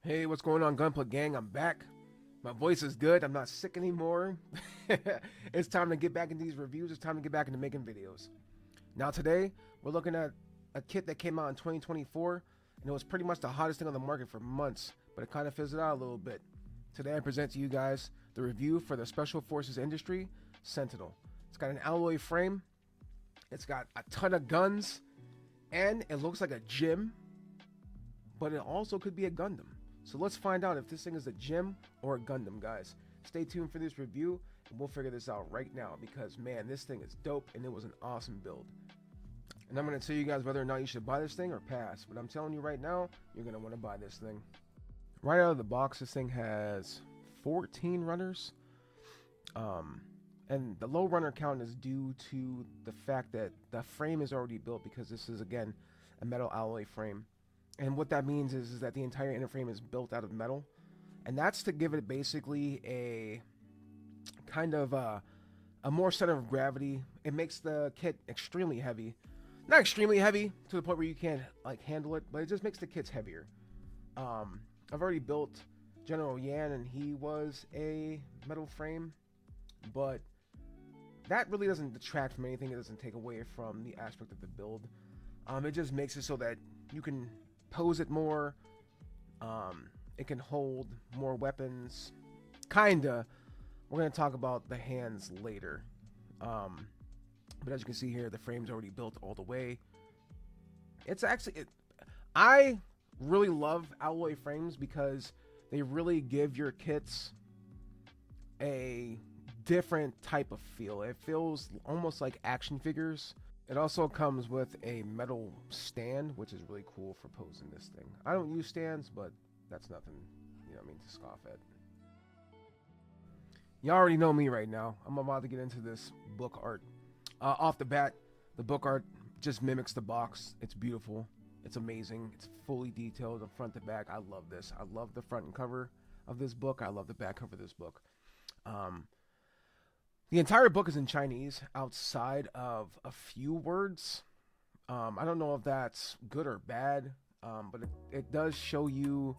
Hey, what's going on, Gunpla gang? I'm back. My voice is good. I'm not sick anymore. It's time to get back into these reviews. It's time to get back into making videos. Now, today, we're looking at a kit that came out in 2024, and it was pretty much the hottest thing on the market for months, but it kind of fizzled out a little bit. Today, I present to you guys the review for the Special Forces Industry Sentinel. It's got an alloy frame, it's got a ton of guns, and it looks like a gym, but it also could be a Gundam. So let's find out if this thing is a gym or a Gundam, guys. Stay tuned for this review, and we'll figure this out right now because, man, this thing is dope, and it was an awesome build. And I'm going to tell you guys whether or not you should buy this thing or pass. But I'm telling you right now, you're going to want to buy this thing. Right out of the box, this thing has 14 runners. And the low runner count is due to the fact that the frame is already built because this is, again, a metal alloy frame. And what that means is that the entire inner frame is built out of metal. And that's to give it basically a kind of a more center of gravity. It makes the kit extremely heavy. Not extremely heavy to the point where you can't like handle it, but it just makes the kits heavier. I've already built General Yan, and he was a metal frame, but that really doesn't detract from anything. It doesn't take away from the aspect of the build. It just makes it so that you can pose it more. It can hold more weapons. Kinda. We're gonna talk about the hands later. But as you can see here, the frame's already built all the way. It's actually, I really love alloy frames because they really give your kits a different type of feel. It feels almost like action figures. It also comes with a metal stand, which is really cool for posing this thing. I don't use stands, but that's nothing, to scoff at. You already know me right now. I'm about to get into this book art. Off the bat, the book art just mimics the box. It's beautiful. It's amazing. It's fully detailed from front to back. I love this. I love the front and cover of this book. I love the back cover of this book. The entire book is in Chinese outside of a few words. I don't know if that's good or bad, but it does show you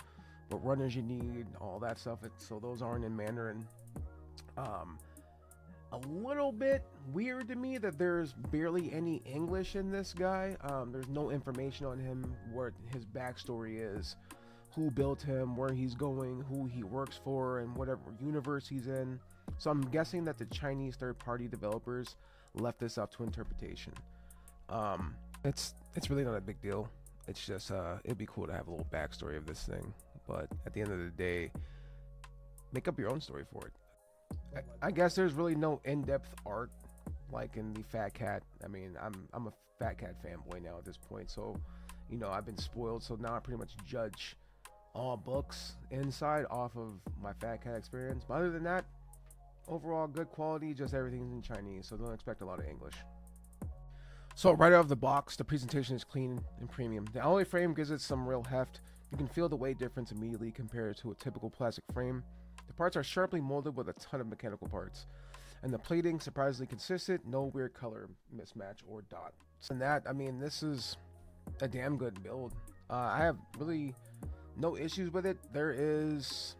what runners you need, all that stuff. So those aren't in Mandarin. A little bit weird to me that there's barely any English in this guy. There's no information on him, what his backstory is, who built him, where he's going, who he works for, and whatever universe he's in. So I'm guessing that the Chinese third-party developers left this up to interpretation. It's really not a big deal. It's just it'd be cool to have a little backstory of this thing. But at the end of the day, make up your own story for it. I guess there's really no in-depth art like in the Fat Cat. I mean, I'm a Fat Cat fanboy now at this point, so I've been spoiled. So now I pretty much judge all books inside off of my Fat Cat experience. But other than that, overall good quality. Just everything's in Chinese, so don't expect a lot of English. So right out of the box, the presentation is clean and premium. The alloy frame gives it some real heft. You can feel the weight difference immediately compared to a typical plastic frame. The parts are sharply molded with a ton of mechanical parts, and the plating surprisingly consistent, no weird color mismatch or dots. And that, I mean, this is a damn good build. I have really no issues with it. There's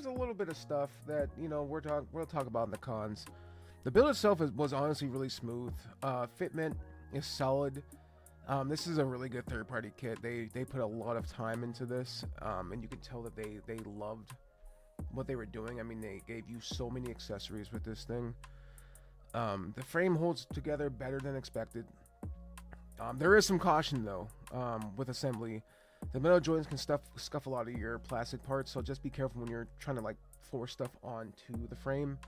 a little bit of stuff that we'll talk about in the cons. The build itself was honestly really smooth. Fitment is solid. This is a really good third-party kit. They put a lot of time into this, and you can tell that they loved what they were doing. I mean, they gave you so many accessories with this thing. The frame holds together better than expected. There is some caution though with assembly. The metal joints can scuff a lot of your plastic parts, so just be careful when you're trying to like force stuff onto the frame.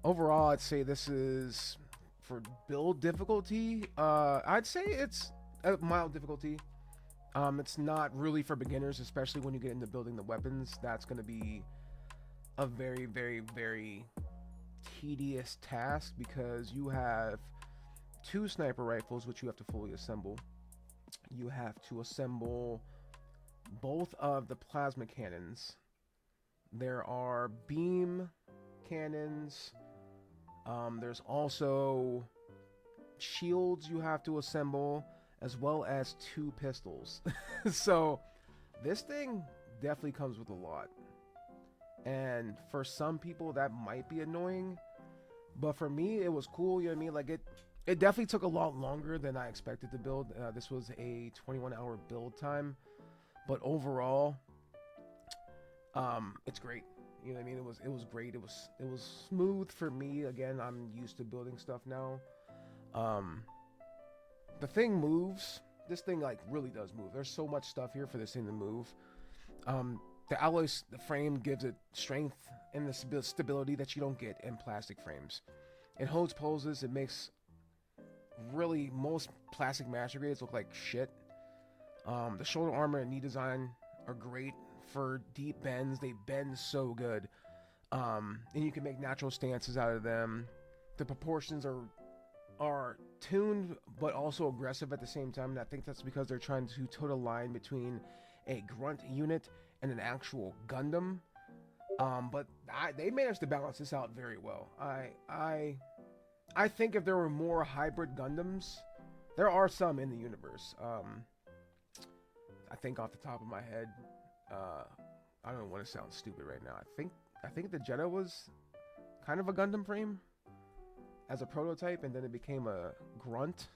Overall, I'd say this is, for build difficulty, I'd say it's a mild difficulty. It's not really for beginners, especially when you get into building the weapons. That's going to be a very, very, very tedious task because you have two sniper rifles, which you have to fully assemble. You have to assemble both of the plasma cannons. There are beam cannons. There's also shields you have to assemble, as well as 2 pistols. So this thing definitely comes with a lot. And for some people that might be annoying, but for me it was cool, you know what I mean? Like it definitely took a lot longer than I expected to build. This was a 21-hour build time, but overall it's great. You know what I mean? It was great. It was smooth for me. Again, I'm used to building stuff now. The thing moves. This thing like really does move. There's so much stuff here for this thing to move. The alloy frame gives it strength and the stability that you don't get in plastic frames. It holds poses. It makes really most plastic master grades look like shit. The shoulder armor and knee design are great for deep bends. They bend so good. And you can make natural stances out of them. The proportions are tuned but also aggressive at the same time, and I think that's because they're trying to toe the line between a grunt unit and an actual Gundam. But they managed to balance this out very well. I think if there were more hybrid Gundams, there are some in the universe. I think off the top of my head, I don't want to sound stupid right now. I think the Jetta was kind of a Gundam frame as a prototype, and then it became a grunt.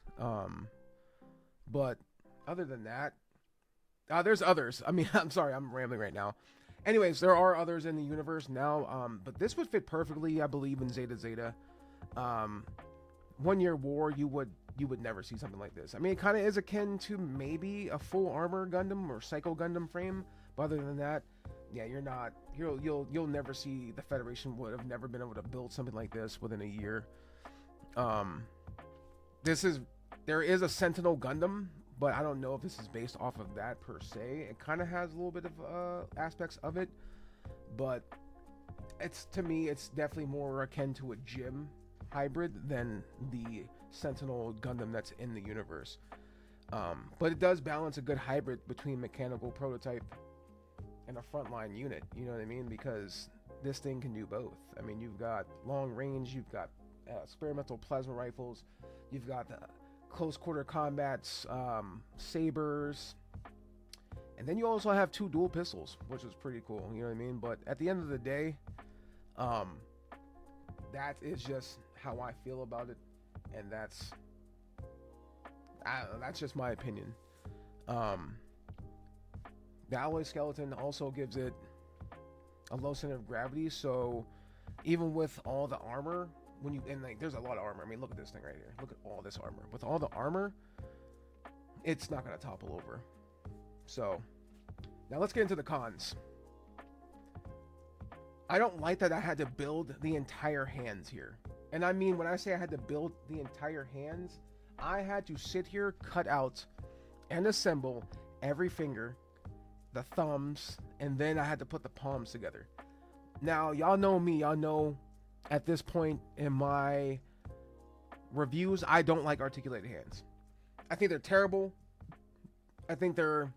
But other than that, there's others. I mean, I'm sorry, I'm rambling right now. Anyways, there are others in the universe now, but this would fit perfectly, I believe, in Zeta Zeta. 1 Year War, you would never see something like this. I mean, it kind of is akin to maybe a full armor Gundam or Psycho Gundam frame, but other than that, yeah, you'll never see. The Federation would have never been able to build something like this within a year. There is a Sentinel Gundam, but I don't know if this is based off of that per se. It kind of has a little bit of aspects of it, but to me it's definitely more akin to a gym hybrid than the Sentinel Gundam that's in the universe. But it does balance a good hybrid between mechanical prototype and a frontline unit, you know what I mean? Because this thing can do both. I mean, you've got long range, you've got experimental plasma rifles, you've got the close quarter combats, sabers, and then you also have 2 dual pistols, which is pretty cool, you know what I mean? But at the end of the day, that is just how I feel about it, and that's just my opinion. The alloy skeleton also gives it a low center of gravity, so even with all the armor, there's a lot of armor. I mean, look at this thing right here. Look at all this armor. With all the armor, it's not gonna topple over. So now let's get into the cons. I don't like that I had to build the entire hands here. And I mean, when I say I had to build the entire hands, I had to sit here, cut out, and assemble every finger, the thumbs, and then I had to put the palms together. Now, y'all know me. Y'all know at this point in my reviews, I don't like articulated hands. I think they're terrible. I think they're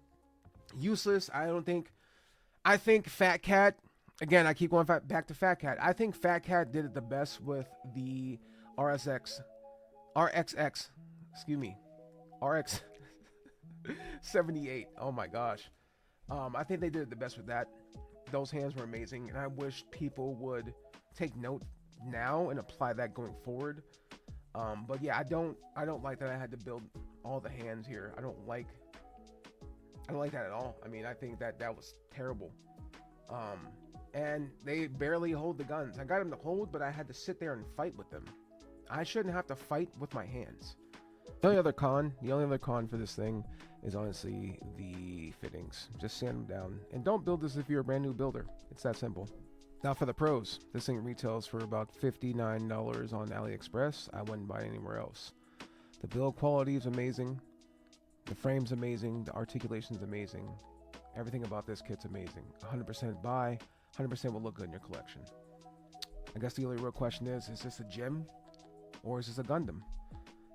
useless. I think Fat Cat, again, I keep going back to Fat Cat. I think Fat Cat did it the best with the RX 78. Oh my gosh. I think they did it the best with that. Those hands were amazing, and I wish people would take note now and apply that going forward. But yeah, I don't like that I had to build all the hands here. I don't like that at all. I mean, I think that was terrible. And they barely hold the guns. I got them to hold, but I had to sit there and fight with them. I shouldn't have to fight with my hands. The only other con for this thing is honestly the fittings. Just sand them down. And don't build this if you're a brand new builder. It's that simple. Now for the pros. This thing retails for about $59 on AliExpress. I wouldn't buy it anywhere else. The build quality is amazing. The frame's amazing. The articulation's amazing. Everything about this kit's amazing. 100% buy. 100% will look good in your collection. I guess the only real question is this a gym or is this a Gundam?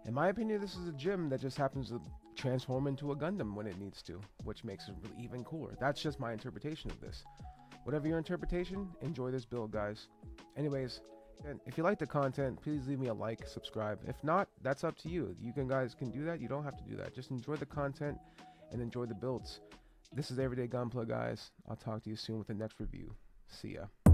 In my opinion, this is a gym that just happens to transform into a Gundam when it needs to, which makes it really even cooler. That's just my interpretation of this. Whatever your interpretation, enjoy this build, guys. Anyways, And if you like the content, please leave me a like, subscribe. If not, that's up to you. Guys can do that. You don't have to do that. Just enjoy the content and enjoy the builds. This is Everyday Gunpla, guys. I'll talk to you soon with the next review. See ya.